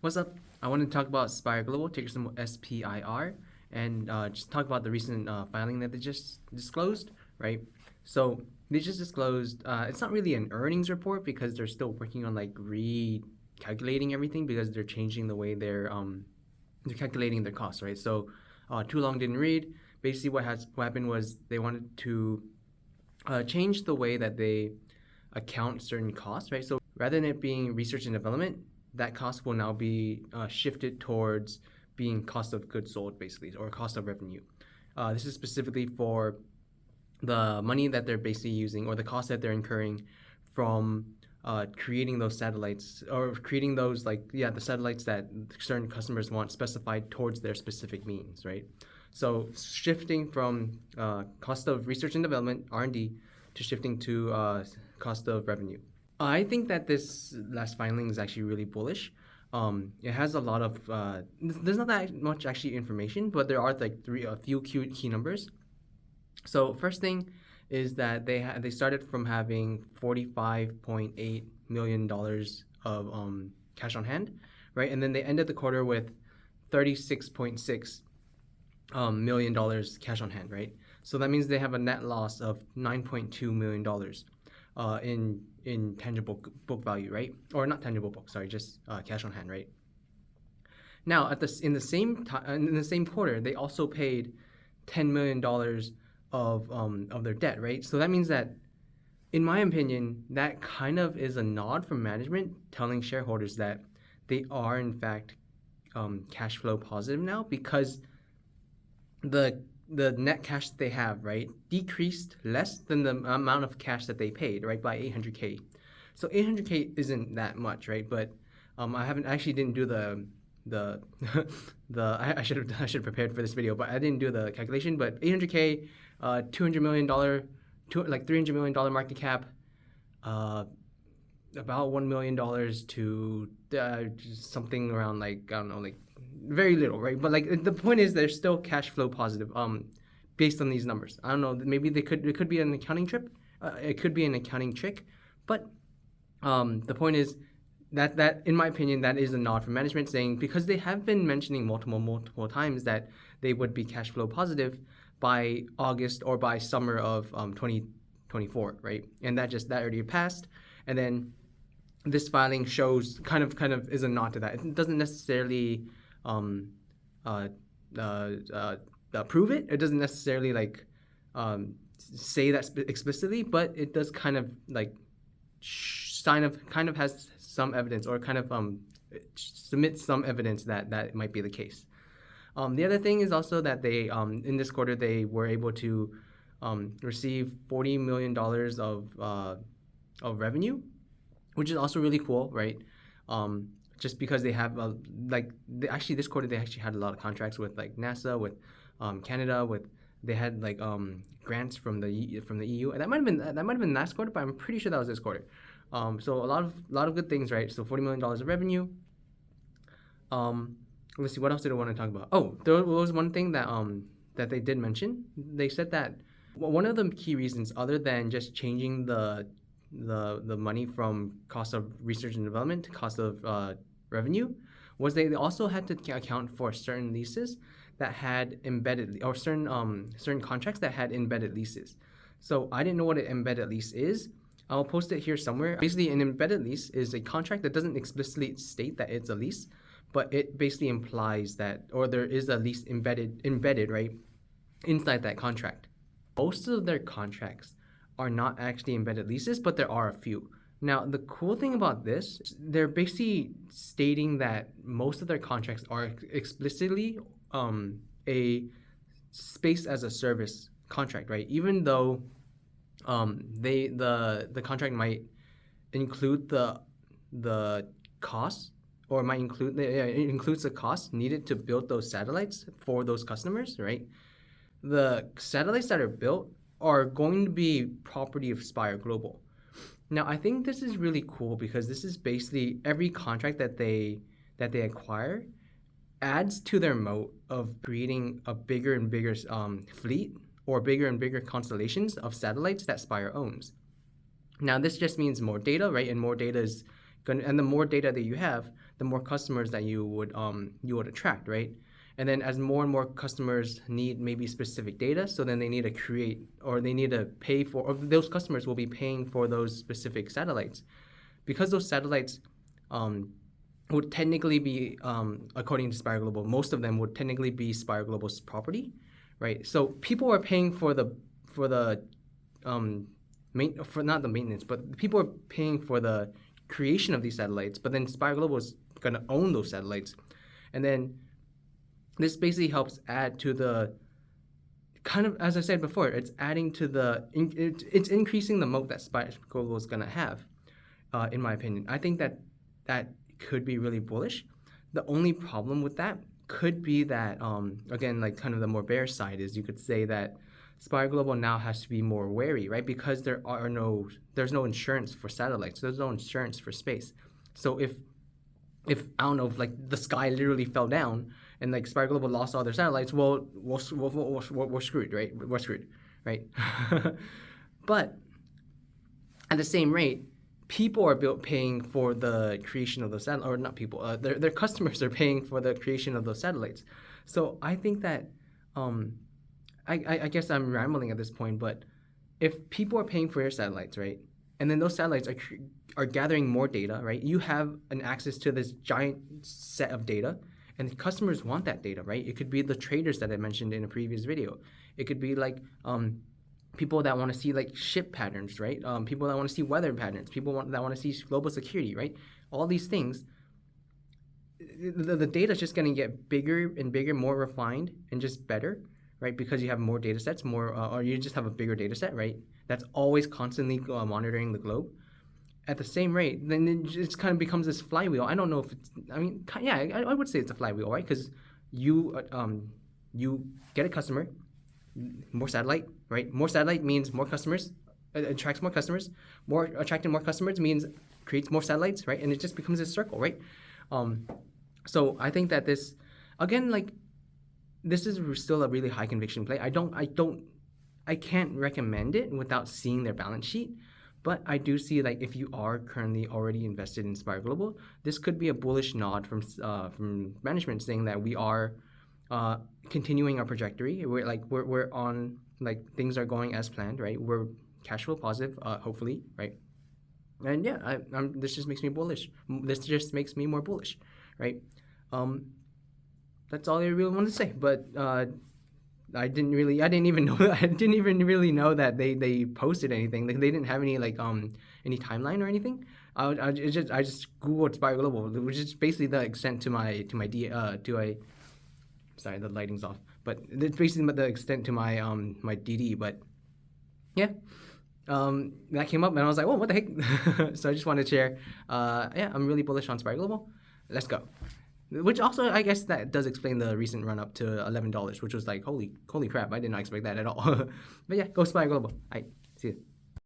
What's up? I want to talk about Spire Global, ticker symbol SPIR, and just talk about the recent filing that they just disclosed, right? So they just disclosed, it's not really an earnings report because they're still working on like recalculating everything because they're changing the way they're calculating their costs, right? So too long didn't read. Basically, what happened was they wanted to change the way that they account certain costs, right? So rather than it being research and development, that cost will now be shifted towards being cost of goods sold, basically, or cost of revenue. This is specifically for the money that they're basically using or the cost that they're incurring from creating those satellites or creating those the satellites that certain customers want specified towards their specific means, right? So shifting from cost of research and development, R&D, to shifting to cost of revenue. I think that this last filing is actually really bullish. It has a lot of there's not that much actually information, but there are like a few key numbers. So first thing is that they started from having $45.8 million of cash on hand, right? And then they ended the quarter with $36.6 million cash on hand, right? So that means they have a net loss of $9.2 million in tangible book value, right? Or not tangible book, sorry, just cash on hand, right? Now, in the same quarter, they also paid $10 million of their debt, right? So that means that, in my opinion, that kind of is a nod from management telling shareholders that they are in fact cash flow positive now because the net cash that they have, right, decreased less than the amount of cash that they paid, right, by 800K. So 800K isn't that much, right? But didn't do the I should have prepared for this video, but I didn't do the calculation. But 800K, $200 million, like $300 million market cap, about $1 million to something around like I don't know, like very little, right? But like the point is they're still cash flow positive based on these numbers. I don't know, maybe it could be an accounting trip, it could be an accounting trick, but the point is that in my opinion that is a nod from management saying, because they have been mentioning multiple times that they would be cash flow positive by August or by summer of 2024, right? And that already passed, and then this filing shows kind of is a nod to that. It doesn't necessarily prove it. It doesn't necessarily like say that explicitly, but it does kind of like kind of has some evidence, or kind of submits some evidence that it might be the case. The other thing is also that they in this quarter they were able to receive $40 million of revenue, which is also really cool, right? Just because they have this quarter they actually had a lot of contracts with like NASA, with Canada, they had like grants from the EU. And that might have been last quarter, but I'm pretty sure that was this quarter. So a lot of good things, right? So $40 million of revenue. Let's see, what else did I want to talk about? Oh, there was one thing that that they did mention. They said that one of the key reasons, other than just changing the money from cost of research and development to cost of revenue, was they also had to account for certain leases that had embedded, or certain contracts that had embedded leases. So I didn't know what an embedded lease is. I'll post it here somewhere. Basically, an embedded lease is a contract that doesn't explicitly state that it's a lease, but it basically implies that, or there is a lease embedded right inside that contract. Most of their contracts are not actually embedded leases, but there are a few. Now, the cool thing about this, they're basically stating that most of their contracts are explicitly a space as a service contract, right? Even though the contract might include the cost, or might include it includes the cost needed to build those satellites for those customers, right? The satellites that are built are going to be property of Spire Global. Now, I think this is really cool because this is basically every contract that they acquire adds to their moat of creating a bigger and bigger fleet, or bigger and bigger constellations of satellites that Spire owns. Now, this just means more data, right? And more data is and the more data that you have, the more customers that you would attract, right? And then as more and more customers need maybe specific data, so then they need to create, or they need to pay for, or those customers will be paying for those specific satellites, because those satellites would technically be, according to Spire Global, most of them would technically be Spire Global's property, right? So people are paying for the for not the maintenance, but people are paying for the creation of these satellites. But then Spire Global is going to own those satellites, and then this basically helps add to the kind of, as I said before, it's adding to it's increasing the moat that Spire Global is going to have, in my opinion. I think that could be really bullish. The only problem with that could be that, again, like kind of the more bear side is you could say that Spire Global now has to be more wary, right? Because there's no insurance for satellites. There's no insurance for space. So if I don't know, if like the sky literally fell down and like Spire Global lost all their satellites, well, we're screwed, right? We're screwed, right? But at the same rate, people are paying for the creation of those satellites, or not people, their customers are paying for the creation of those satellites. So I think that, I guess I'm rambling at this point, but if people are paying for your satellites, right, and then those satellites are gathering more data, right, you have an access to this giant set of data, and customers want that data, right? It could be the traders that I mentioned in a previous video. It could be like people that want to see like ship patterns, right? People that want to see weather patterns, that want to see global security, right? All these things, the data is just going to get bigger and bigger, more refined, and just better, right? Because you have more data sets, or you just have a bigger data set, right? That's always constantly monitoring the globe. At the same rate, then it just kind of becomes this flywheel. I don't know if it's, I mean, yeah, I would say it's a flywheel, right? Because you get a customer, more satellite, right? More satellite means more customers, attracts more customers. More attracting more customers means creates more satellites, right? And it just becomes a circle, right? So I think that this, again, like, this is still a really high conviction play. I can't recommend it without seeing their balance sheet. But I do see, like, if you are currently already invested in Spire Global, this could be a bullish nod from management saying that we are continuing our trajectory. We're on, like, things are going as planned, right? We're cash flow positive, hopefully, right? And yeah, this just makes me bullish. This just makes me more bullish, right? That's all I really wanted to say. But I didn't even really know that they posted anything. Like, they didn't have any any timeline or anything. I just googled Spire Global, which is basically the extent to my sorry, the lighting's off. But it's basically the extent to my my DD. But yeah, that came up and I was like, oh, what the heck? So I just wanted to share. Yeah, I'm really bullish on Spire Global. Let's go. Which also, I guess that does explain the recent run up to $11, which was like, holy crap, I did not expect that at all. But yeah, go Spire Global. All right, see you.